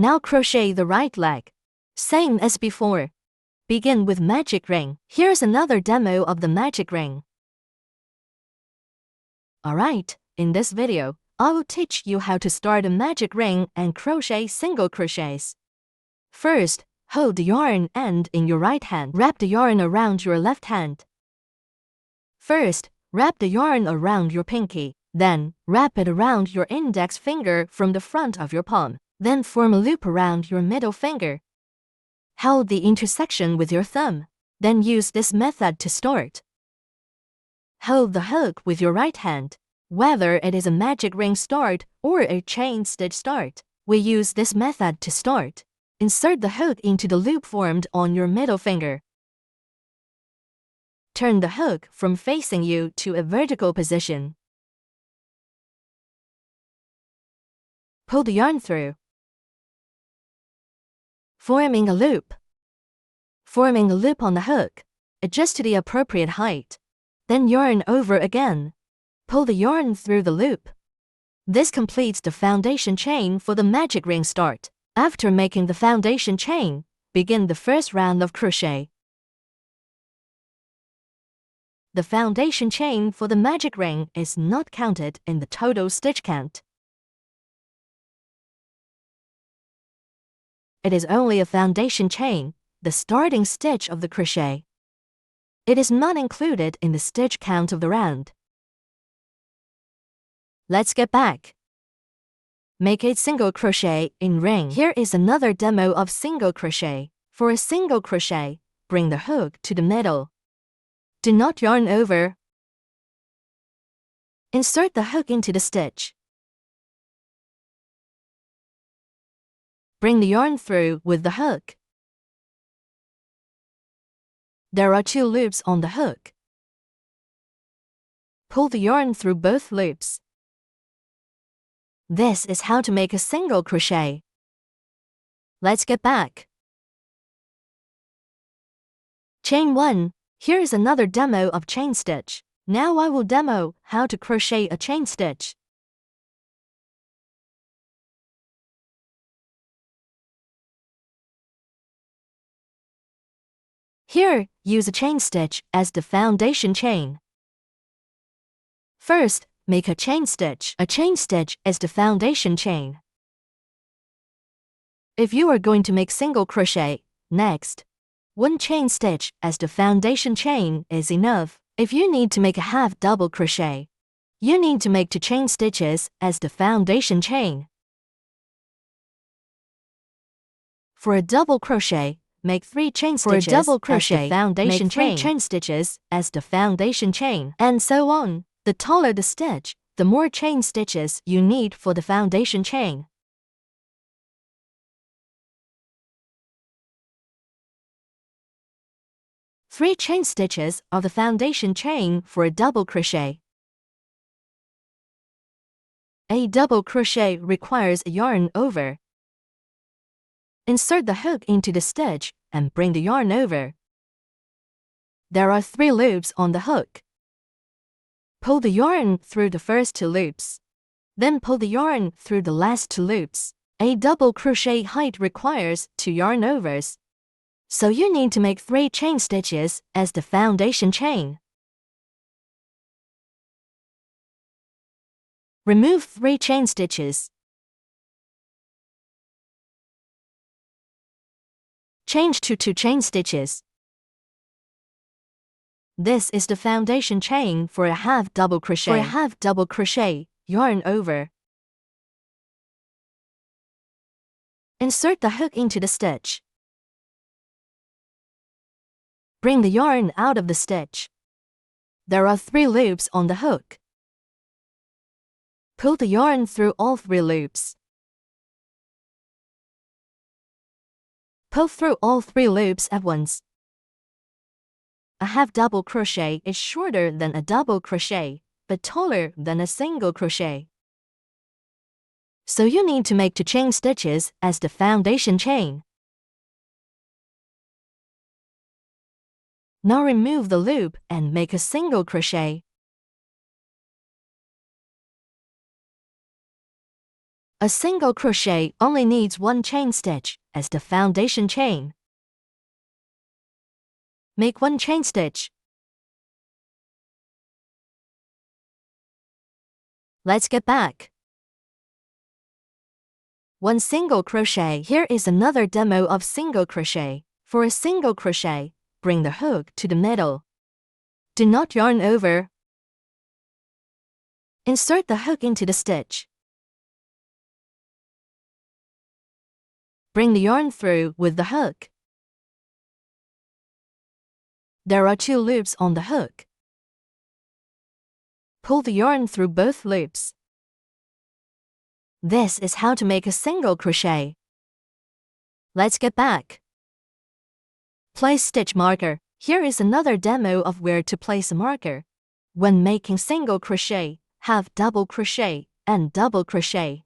Now crochet the right leg. Same as before. Begin with magic ring. Here's another demo of the magic ring. Alright, in this video, I will teach you how to start a magic ring and crochet single crochets. First, hold the yarn end in your right hand. Wrap the yarn around your left hand. First, wrap the yarn around your pinky. Then, wrap it around your index finger from the front of your palm. Then form a loop around your middle finger. Hold the intersection with your thumb. Then use this method to start. Hold the hook with your right hand. Whether it is a magic ring start or a chain stitch start, we use this method to start. Insert the hook into the loop formed on your middle finger. Turn the hook from facing you to a vertical position. Pull the yarn through, forming a loop. Forming a loop on the hook, adjust to the appropriate height. Then yarn over again. Pull the yarn through the loop. This completes the foundation chain for the magic ring start. After making the foundation chain, begin the first round of crochet. The foundation chain for the magic ring is not counted in the total stitch count. It is only a foundation chain, the starting stitch of the crochet. It is not included in the stitch count of the round. Let's get back. Make a single crochet in ring. Here is another demo of single crochet. For a single crochet, bring the hook to the middle. Do not yarn over. Insert the hook into the stitch. Bring the yarn through with the hook. There are 2 loops on the hook. Pull the yarn through both loops. This is how to make a single crochet. Let's get back. Chain 1. Here is another demo of chain stitch. Now I will demo how to crochet a chain stitch. Here, use a chain stitch as the foundation chain. First, make a chain stitch. A chain stitch is the foundation chain. If you are going to make single crochet, next, 1 chain stitch as the foundation chain is enough. If you need to make a half double crochet, you need to make 2 chain stitches as the foundation chain. For a double crochet, make 3 chain stitches. For a double crochet, as the foundation make 3 chain. Chain stitches as the foundation chain, and so on. The taller the stitch, the more chain stitches you need for the foundation chain. Three chain stitches are the foundation chain for a double crochet. A double crochet requires a yarn over. Insert the hook into the stitch and bring the yarn over. There are 3 loops on the hook. Pull the yarn through the first 2 loops. Then pull the yarn through the last 2 loops. A double crochet height requires 2 yarn overs. So you need to make 3 chain stitches as the foundation chain. Remove 3 chain stitches. Change to 2 chain stitches. This is the foundation chain for a half double crochet. For a half double crochet, yarn over. Insert the hook into the stitch. Bring the yarn out of the stitch. There are 3 loops on the hook. Pull the yarn through all 3 loops. Pull through all 3 loops at once. A half double crochet is shorter than a double crochet, but taller than a single crochet. So you need to make 2 chain stitches as the foundation chain. Now remove the loop and make a single crochet. A single crochet only needs one chain stitch as the foundation chain. Make one chain stitch. Let's get back. One single crochet. Here is another demo of single crochet. For a single crochet, bring the hook to the middle. Do not yarn over. Insert the hook into the stitch. Bring the yarn through with the hook. There are 2 loops on the hook. Pull the yarn through both loops. This is how to make a single crochet. Let's get back. Place stitch marker. Here is another demo of where to place a marker. When making single crochet, have double crochet and double crochet.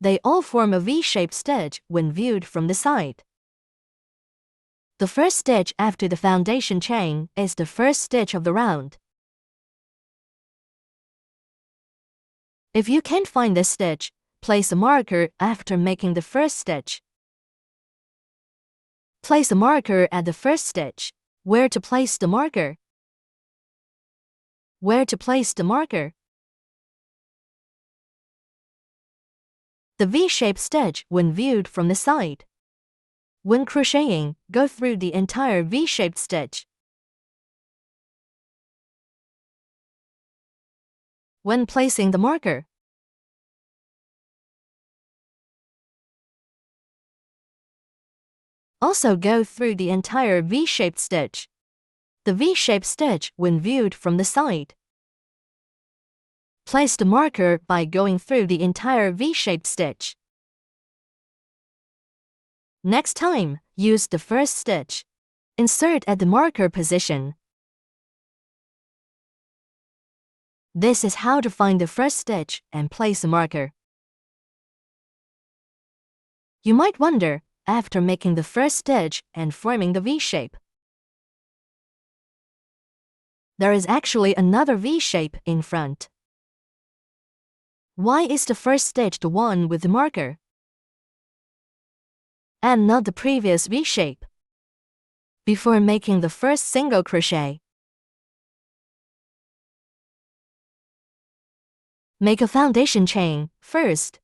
They all form a V-shaped stitch when viewed from the side. The first stitch after the foundation chain is the first stitch of the round. If you can't find this stitch, place a marker after making the first stitch. Place a marker at the first stitch. Where to place the marker? Where to place the marker? The V-shaped stitch when viewed from the side. When crocheting, go through the entire V-shaped stitch. When placing the marker, also go through the entire V-shaped stitch. The V-shaped stitch when viewed from the side. Place the marker by going through the entire V-shaped stitch. Next time, use the first stitch. Insert at the marker position. This is how to find the first stitch and place a marker. You might wonder, after making the first stitch and forming the V-shape, there is actually another V-shape in front. Why is the first stitch the one with the marker, and not the previous V-shape? Before making the first single crochet, make a foundation chain first.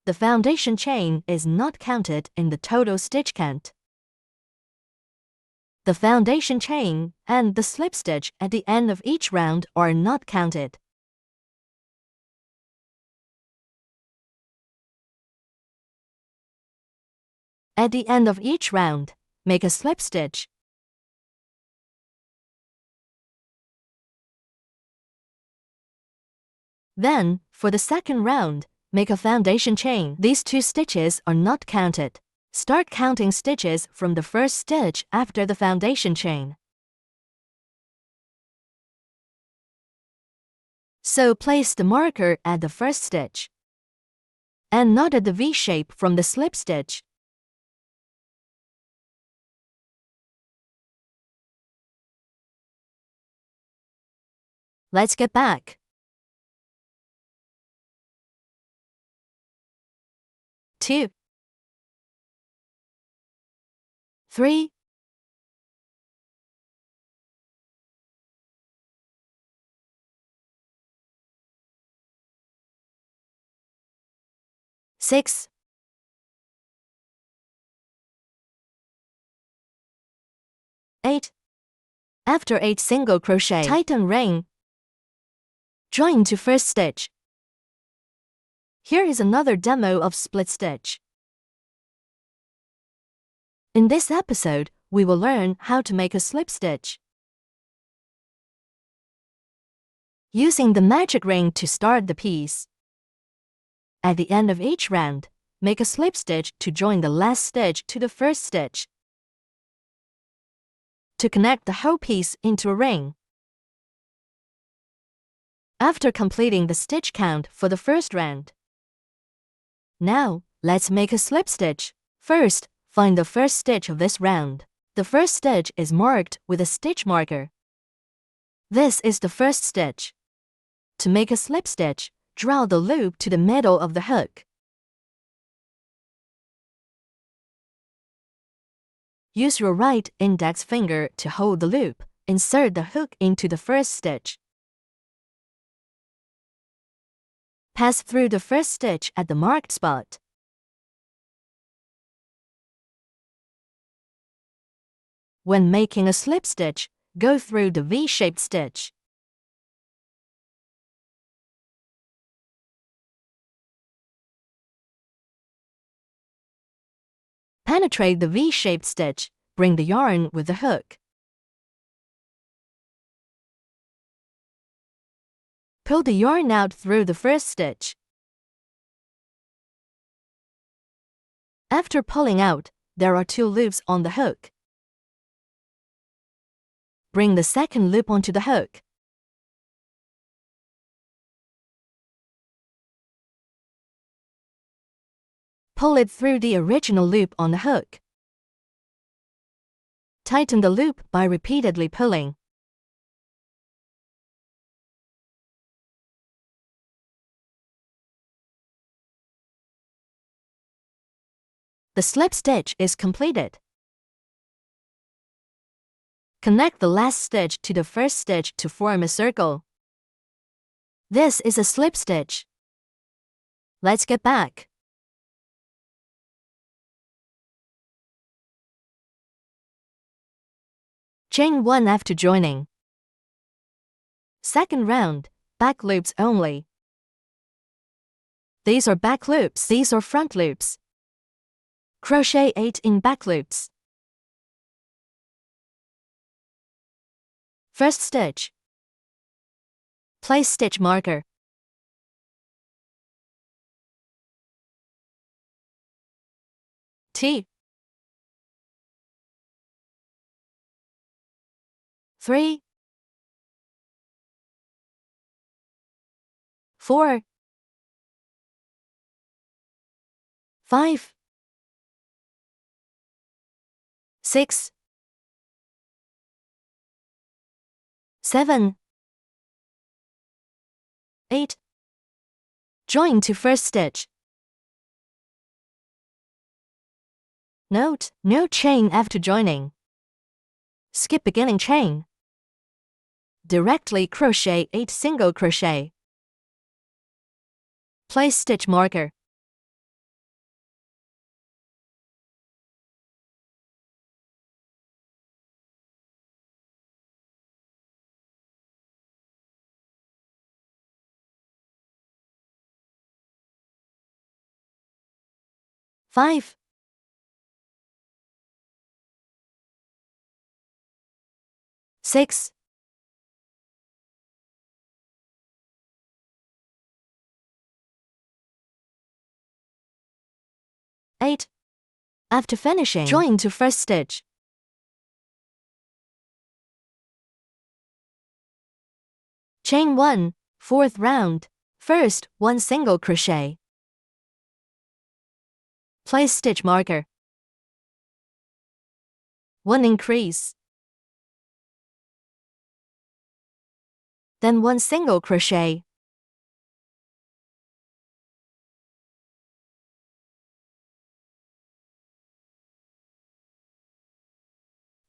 The foundation chain is not counted in the total stitch count. The foundation chain and the slip stitch at the end of each round are not counted. At the end of each round, make a slip stitch. Then, for the second round, make a foundation chain. These 2 stitches are not counted. Start counting stitches from the first stitch after the foundation chain. So place the marker at the first stitch, and not at the V-shape from the slip stitch. Let's get back. 2, 3, 6, 8. After 8 single crochet, tighten ring. Join to first stitch. Here is another demo of split stitch. In this episode, we will learn how to make a slip stitch. Using the magic ring to start the piece. At the end of each round, make a slip stitch to join the last stitch to the first stitch. To connect the whole piece into a ring. After completing the stitch count for the first round. Now, let's make a slip stitch. First, find the first stitch of this round. The first stitch is marked with a stitch marker. This is the first stitch. To make a slip stitch, draw the loop to the middle of the hook. Use your right index finger to hold the loop. Insert the hook into the first stitch. Pass through the first stitch at the marked spot. When making a slip stitch, go through the V-shaped stitch. Penetrate the V-shaped stitch. Bring the yarn with the hook. Pull the yarn out through the first stitch. After pulling out, there are 2 loops on the hook. Bring the second loop onto the hook. Pull it through the original loop on the hook. Tighten the loop by repeatedly pulling. The slip stitch is completed. Connect the last stitch to the first stitch to form a circle. This is a slip stitch. Let's get back. Chain 1 after joining. Second round, back loops only. These are back loops, these are front loops. Crochet 8 in back loops. First stitch. Place stitch marker. T. 3, 4, 5, 6, 7, 8. Join to first stitch. Note, no chain after joining. Skip beginning chain. Directly crochet 8 single crochet. Place stitch marker. Five. 6, 8. After finishing, join to first stitch. Chain 1, fourth round. First, 1 single crochet. Place stitch marker. 1 increase. Then 1 single crochet.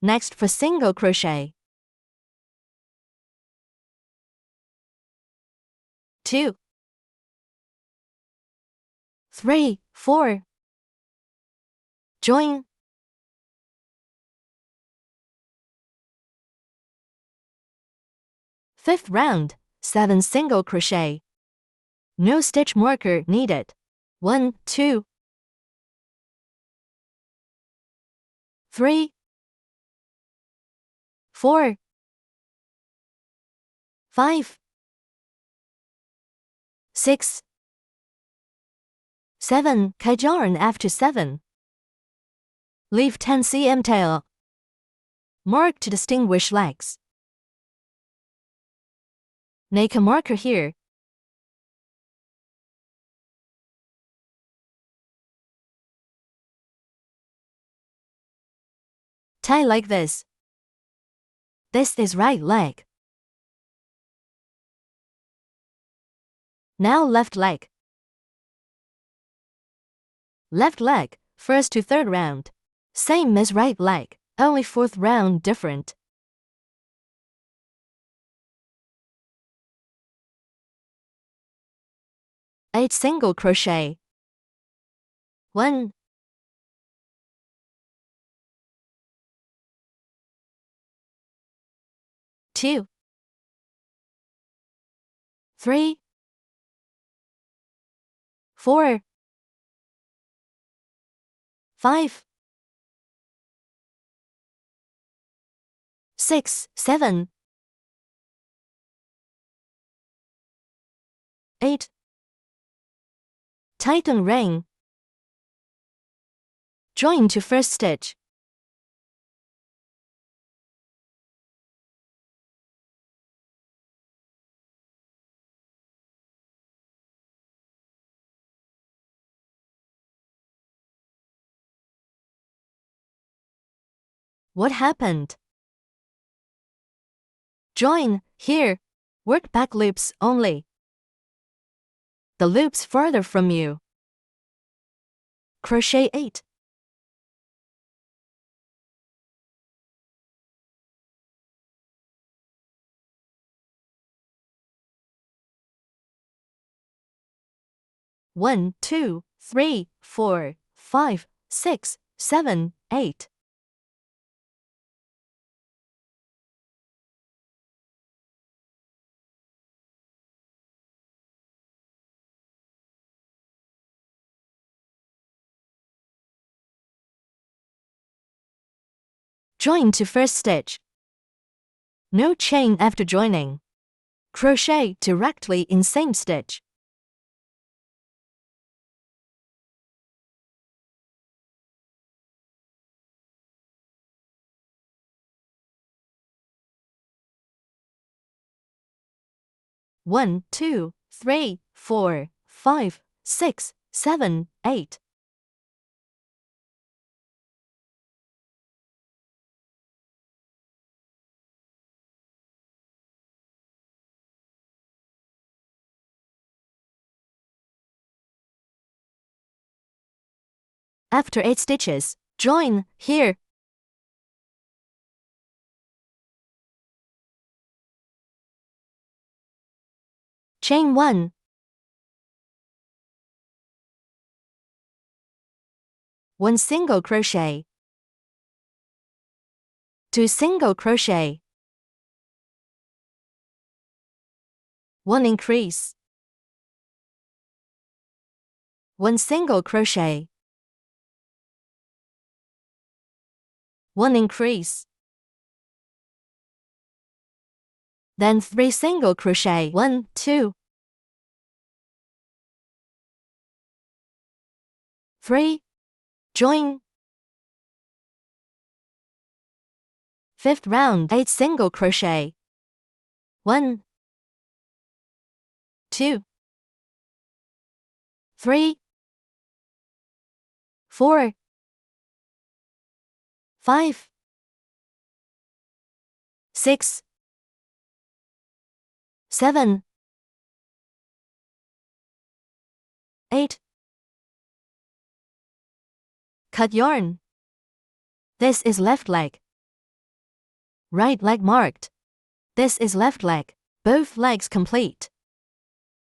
Next for single crochet. 2, 3, 4. Join. Fifth round, 7 single crochet. No stitch marker needed. 1, 2, 3, 4, 5, 6, 7. Cut yarn after 7. Leave 10 cm tail. Mark to distinguish legs. Make a marker here. Tie like this. This is right leg. Now left leg. Left leg, first to third round. Same as right leg, only fourth round different. 8 single crochet. 1, 2, 3, 4, 5, 6, 7, 8. Tighten ring. Join to first stitch. What happened? Join, here. Work back loops only. The loops further from you. Crochet 8. One, 2, 3, 4, 5, 6, 7, 8. Join to first stitch. No chain after joining. Crochet directly in same stitch. One, 2, 3, 4, 5, 6, 7, 8. After 8 stitches, join, here. Chain 1. 1 single crochet. 2 single crochet. 1 increase. 1 single crochet. 1 increase. Then 3 single crochet. 1, 2, 3. Join. 5th round 8 single crochet. 1, 2, 3, 4, 5, 6, 7, 8. Cut yarn. This is left leg. Right leg marked. This is left leg. Both legs complete.